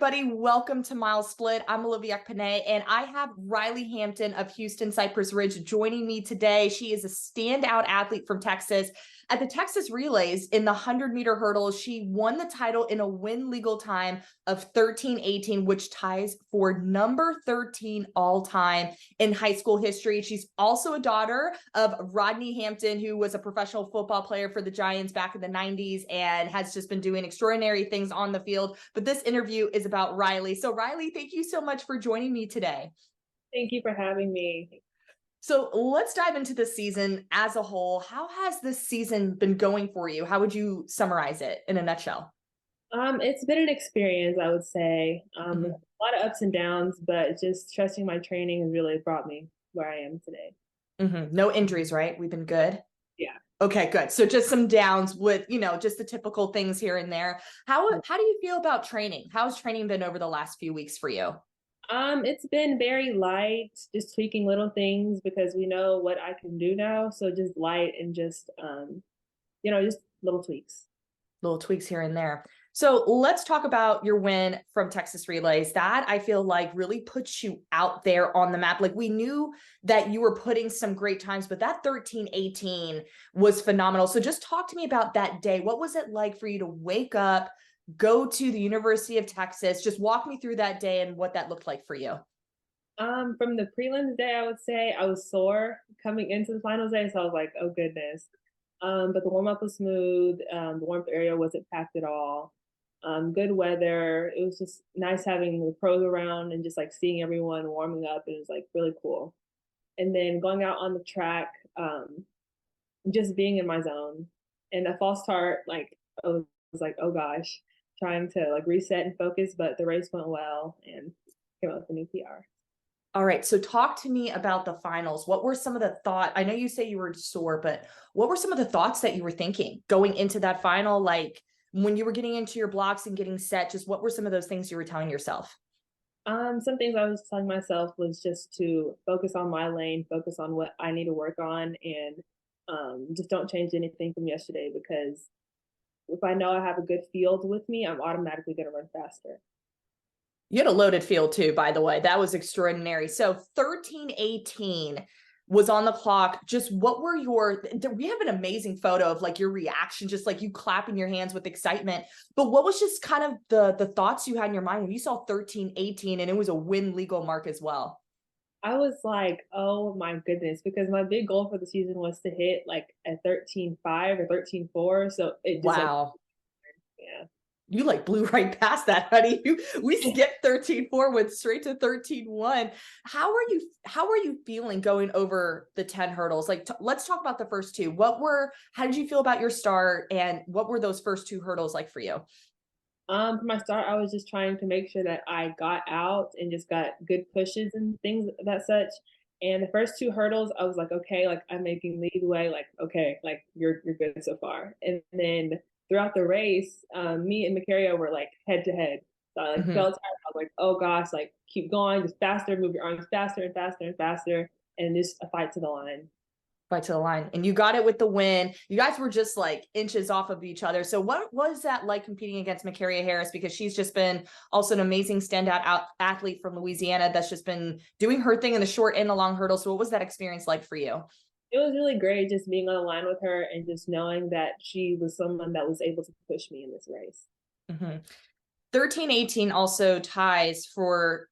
Everybody, welcome to Mile Split. I'm Olivia Panay, and I have Rylee Hampton of Houston Cypress Ridge joining me today. She is a standout athlete from Texas. At the Texas Relays in the 100-meter hurdles, she won the title in a win legal time of 13:18, which ties for number 13 all time in high school history. She's also a daughter of Rodney Hampton, who was a professional football player for the Giants back in the 90s and has just been doing extraordinary things on the field. But this interview is about Rylee. So Rylee, thank you so much for joining me today. Thank you for having me. So let's dive into the season as a whole. How has this season been going for you? How would you summarize it in a nutshell? It's been an experience, I would say. Mhm. A lot of ups and downs, but just trusting my training has really brought me where I am today. No injuries, right? We've been good. Yeah. Okay, good. So just some downs with, just the typical things here and there. How do you feel about training? How's training been over the last few weeks for you? It's been very light, just tweaking little things because we know what I can do now. So just light and just little tweaks. Little tweaks here and there. So let's talk about your win from Texas Relays. That I feel like really puts you out there on the map. Like we knew that you were putting some great times, but that 13:18 was phenomenal. So just talk to me about that day. What was it like for you to wake up, go to the University of Texas? Just walk me through that day and what that looked like for you. From the prelims day, I would say I was sore coming into the finals day, so I was like, "Oh goodness." But the warm up was smooth. The warm up area wasn't packed at all. Good weather. It was just nice having the pros around and just like seeing everyone warming up. It was like really cool. And then going out on the track, just being in my zone. And a false start, I was like, oh gosh, trying to like reset and focus, but the race went well and came up with a new PR. All right. So talk to me about the finals. What were some of the thought? I know you say you were sore, but what were some of the thoughts that you were thinking going into that final? Like when you were getting into your blocks and getting set, just what were some of those things you were telling yourself? Some things I was telling myself was just to focus on my lane, focus on what I need to work on, and just don't change anything from yesterday because if I know I have a good field with me, I'm automatically going to run faster. You had a loaded field too, by the way. That was extraordinary. So 13:18 was on the clock. Just what were we have an amazing photo of like your reaction, just like you clapping your hands with excitement. But what was just kind of the thoughts you had in your mind when you saw 13:18 and it was a win legal mark as well? I was like, oh my goodness, because my big goal for the season was to hit like a 13.5 or 13.4. So it just like, Wow. yeah. You like blew right past that, honey. We skipped 13:4, went straight to 13:1. How are you feeling going over the 10 hurdles? Like let's talk about the first two. How did you feel about your start and what were those first two hurdles like for you? For my start, I was just trying to make sure that I got out and just got good pushes and things of that such. And the first two hurdles, I was like, okay, like I'm making leadway, like okay, like you're good so far. And then throughout the race, me and Macario were like head to head. So I like Mhm. felt tired. I was like, oh gosh, like keep going, just faster, move your arms faster and faster and faster, and just a fight to the line. Right to the line. And you got it with the win. You guys were just like inches off of each other. So what was that like competing against Macaria Harris? Because she's just been also an amazing athlete from Louisiana that's just been doing her thing in the short and the long hurdle. So what was that experience like for you? It was really great just being on the line with her and just knowing that she was someone that was able to push me in this race. Mhm. 13:18 also ties for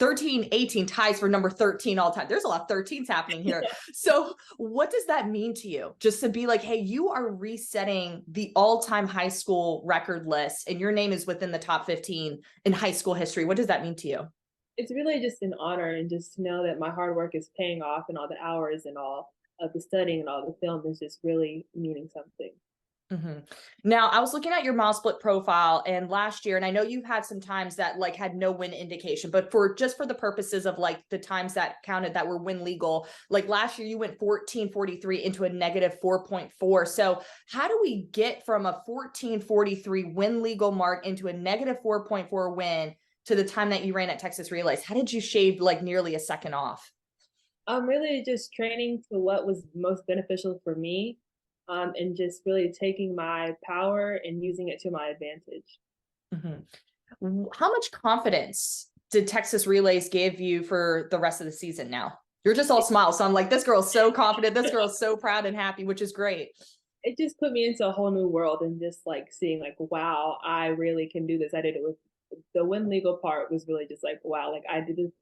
13:18 ties for number 13 all time. There's a lot of 13s happening here. So, what does that mean to you? Just to be like, hey, you are resetting the all-time high school record list and your name is within the top 15 in high school history. What does that mean to you? It's really just an honor and just to know that my hard work is paying off and all the hours and all of the studying and all the film is just really meaning something. hmm Now, I was looking at your mile split profile and last year, and I know you've had some times that like had no win indication, but for the purposes of like the times that counted that were win legal, like last year you went 14:43 into a negative 4.4. So how do we get from a 14:43 win legal mark into a negative 4.4 win to the time that you ran at Texas Relays? How did you shave like nearly a second off? I'm really just training to what was most beneficial for me, and just really taking my power and using it to my advantage. Mhm. How much confidence did Texas Relays give you for the rest of the season now? You're just all smiles. So I'm like, this girl's so confident. This girl's so proud and happy, which is great. It just put me into a whole new world and just like seeing like, wow, I really can do this. I did it with the win legal part was really just like, wow, like I did this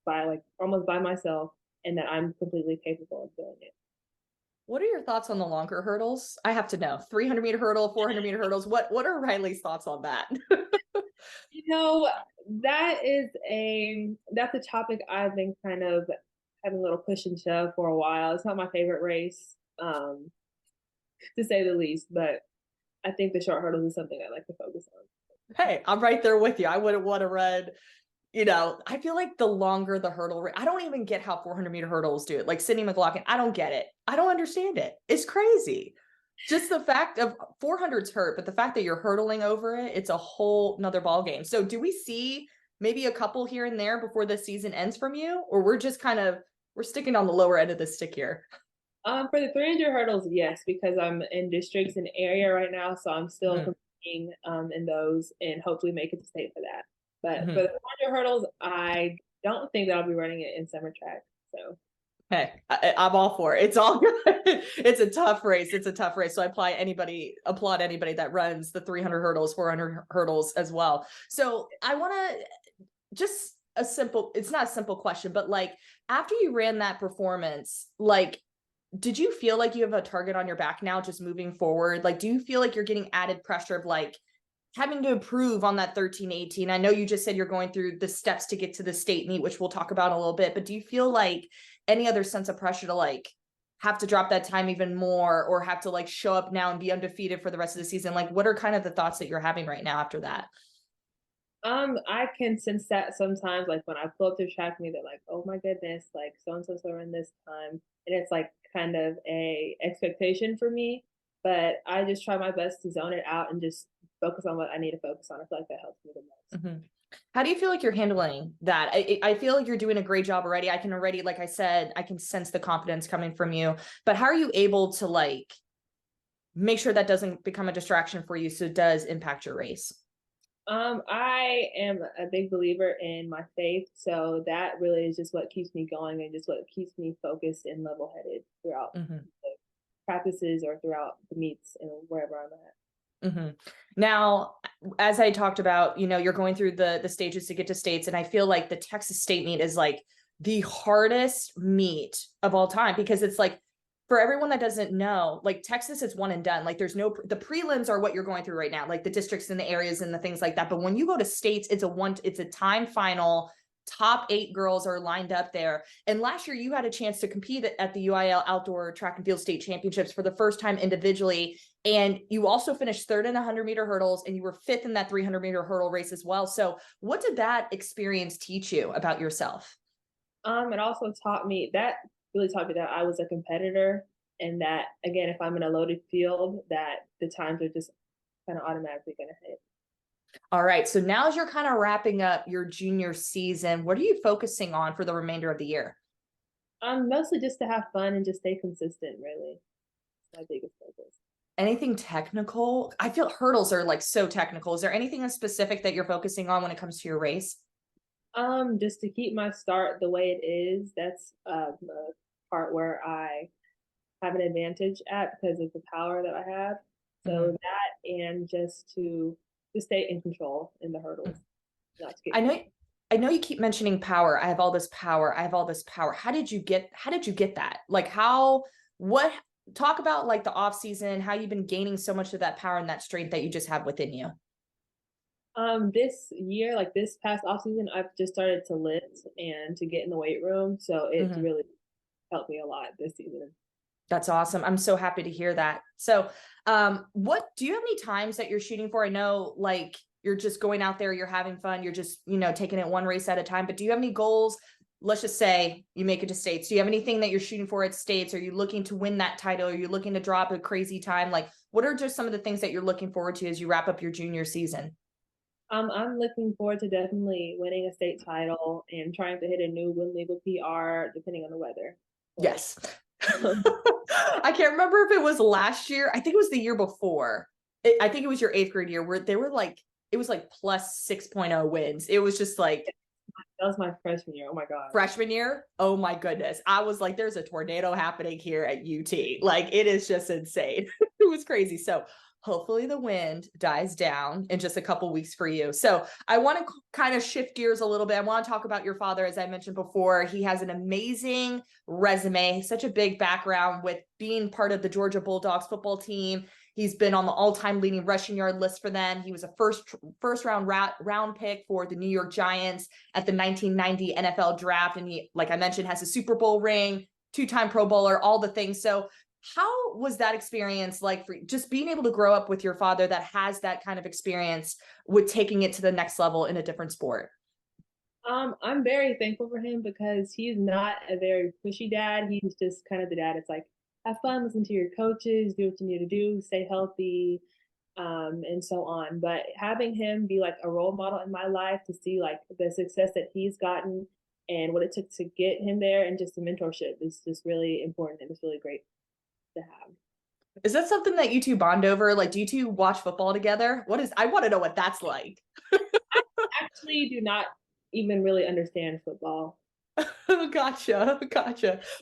by like almost by myself and that I'm completely capable of doing it. What are your thoughts on the longer hurdles? I have to know. 300-meter hurdle, 400-meter hurdles. What are Rylee's thoughts on that? You know, that's a topic I've been kind of having a little push and shove for a while. It's not my favorite race, to say the least, but I think the short hurdles is something I like to focus on. Hey, I'm right there with you. I wouldn't want to run, I feel like the longer the hurdle, I don't even get how 400-meter hurdles do it. Like Sydney McLaughlin, I don't get it. I don't understand it. It's crazy. Just the fact of 400's hurt, but the fact that you're hurdling over it, it's a whole nother ball game. So do we see maybe a couple here and there before the season ends from you, or we're just we're sticking on the lower end of the stick here? For the 300 hurdles, yes, because I'm in districts and area right now, so I'm still competing in those and hopefully make it to state for that. But for the 400 hurdles, I don't think that I'll be running it in summer track. So hey, I'm all for it. It's all good. It's a tough race. It's a tough race. So I applaud anybody that runs the 300 hurdles, 400 hurdles as well. So I want to just it's not a simple question, but like after you ran that performance, like, did you feel like you have a target on your back now just moving forward? Like, do you feel like you're getting added pressure of like having to improve on that 13-18? I know you just said you're going through the steps to get to the state meet, which we'll talk about in a little bit, but do you feel like any other sense of pressure to like have to drop that time even more or have to like show up now and be undefeated for the rest of the season? Like, what are kind of the thoughts that you're having right now after that? I can sense that sometimes, like when I pull up to track me, they're like, "Oh my goodness, like so and so in this time," and it's like kind of a expectation for me. But I just try my best to zone it out and just focus on what I need to focus on. I feel like that helps me the most. How do you feel like you're handling that? I feel like you're doing a great job already. I can already, like I said, I can sense the confidence coming from you. But how are you able to like make sure that doesn't become a distraction for you so it does impact your race? I am a big believer in my faith, so that really is just what keeps me going and just what keeps me focused and level-headed throughout the practices or throughout the meets and wherever I'm at. Now, as I talked about, you're going through the stages to get to states, and I feel like the Texas State meet is like the hardest meet of all time because it's like, for everyone that doesn't know, like Texas is one and done. Like the prelims are what you're going through right now, like the districts and the areas and the things like that. But when you go to states, it's a time final. Top 8 girls are lined up there. And last year you had a chance to compete at the UIL Outdoor Track and Field State Championships for the first time individually. And you also finished 3rd in the 100-meter hurdles, and you were 5th in that 300-meter hurdle race as well. So what did that experience teach you about yourself? It also really taught me that I was a competitor and that, again, if I'm in a loaded field, that the times are just kind of automatically going to hit. All right. So now as you're kind of wrapping up your junior season, what are you focusing on for the remainder of the year? Mostly just to have fun and just stay consistent, really. That's my biggest focus. Anything technical? I feel hurdles are like so technical. Is there anything specific that you're focusing on when it comes to your race? Just to keep my start the way it is. That's the part where I have an advantage at because of the power that I have. So that and just to stay in control in the hurdles. Not to get I know you keep mentioning power. I have all this power. I have all this power. How did you get that? Like talk about like the off season, how you've been gaining so much of that power and that strength that you just have within you. This year, like this past off season, I've just started to lift and to get in the weight room. So it's really helped me a lot this season. That's awesome. I'm so happy to hear that. So, what do you have any times that you're shooting for? I know like you're just going out there, you're having fun, you're just, taking it one race at a time, but do you have any goals? Let's just say you make it to states. Do you have anything that you're shooting for at states? Are you looking to win that title? Are you looking to drop a crazy time? Like, what are just some of the things that you're looking forward to as you wrap up your junior season? I'm looking forward to definitely winning a state title and trying to hit a new win legal PR depending on the weather. Yes. I can't remember if it was last year. I think it was the year before. I think it was your 8th grade year where they were like, it was like plus 6.0 winds. It was just like, That was my freshman year. Oh my God. freshman year, oh my goodness. I was like, there's a tornado happening here at UT. Like, it is just insane. It was crazy. So hopefully the wind dies down in just a couple weeks for you. So I want to kind of shift gears a little bit. I want to talk about your father. As I mentioned before, he has an amazing resume, such a big background with being part of the Georgia Bulldogs football team. He's been on the all-time leading rushing yard list for them. He was a first round pick for the New York Giants at the 1990 NFL draft. And he, like I mentioned, has a Super Bowl ring, 2-time Pro Bowler, all the things. So how was that experience like for just being able to grow up with your father that has that kind of experience with taking it to the next level in a different sport? I'm very thankful for him because he's not a very pushy dad. He's just kind of the dad. It's like, have fun, listen to your coaches, do what you need to do, stay healthy, and so on. But having him be like a role model in my life to see like the success that he's gotten and what it took to get him there and just the mentorship is just really important and it's really great to have. Is that something that you two bond over? Like, do you two watch football together? I want to know what that's like. Actually, do not even really understand football. Gotcha.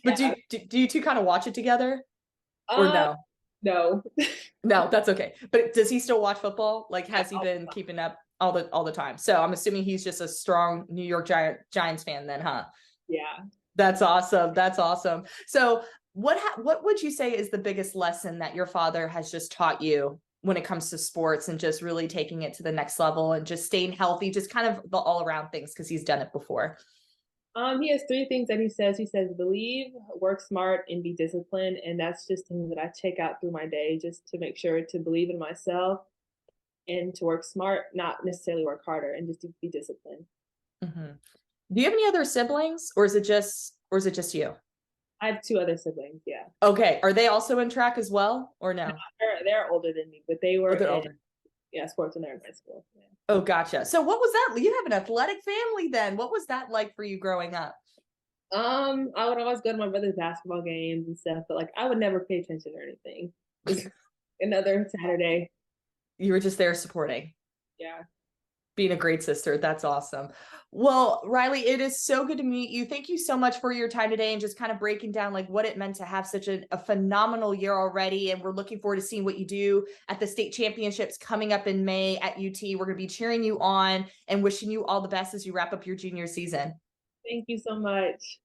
But Yeah. do you two kind of watch it together or Uh, no? no. No, that's okay. But does he still watch football? Like, has he been keeping up all the time? So I'm assuming he's just a strong New York Giants fan then, huh? Yeah. That's awesome. That's awesome. So what would you say is the biggest lesson that your father has just taught you when it comes to sports and just really taking it to the next level and just staying healthy, just kind of the all around things because he's done it before? He has three things that he says. He says, believe, work smart, and be disciplined. And that's just things that I check out through my day just to make sure to believe in myself and to work smart, not necessarily work harder, and just to be disciplined. Mm-hmm. Do you have any other siblings or is it just you? I have two other siblings. Yeah. Okay. Are they also in track as well or no? They're older than me, but they were Oh, they're in, older. yeah, sports when they were in high school. Yeah. Oh, gotcha. So what was that? You have an athletic family then. What was that like for you growing up? I would always go to my brother's basketball games and stuff, but like I would never pay attention or anything. Just another Saturday. You were just there supporting, Yeah. being a great sister. That's awesome. Well, Rylee, it is so good to meet you. Thank you so much for your time today and just kind of breaking down like what it meant to have such a phenomenal year already. And we're looking forward to seeing what you do at the state championships coming up in May at UT. We're going to be cheering you on and wishing you all the best as you wrap up your junior season. Thank you so much.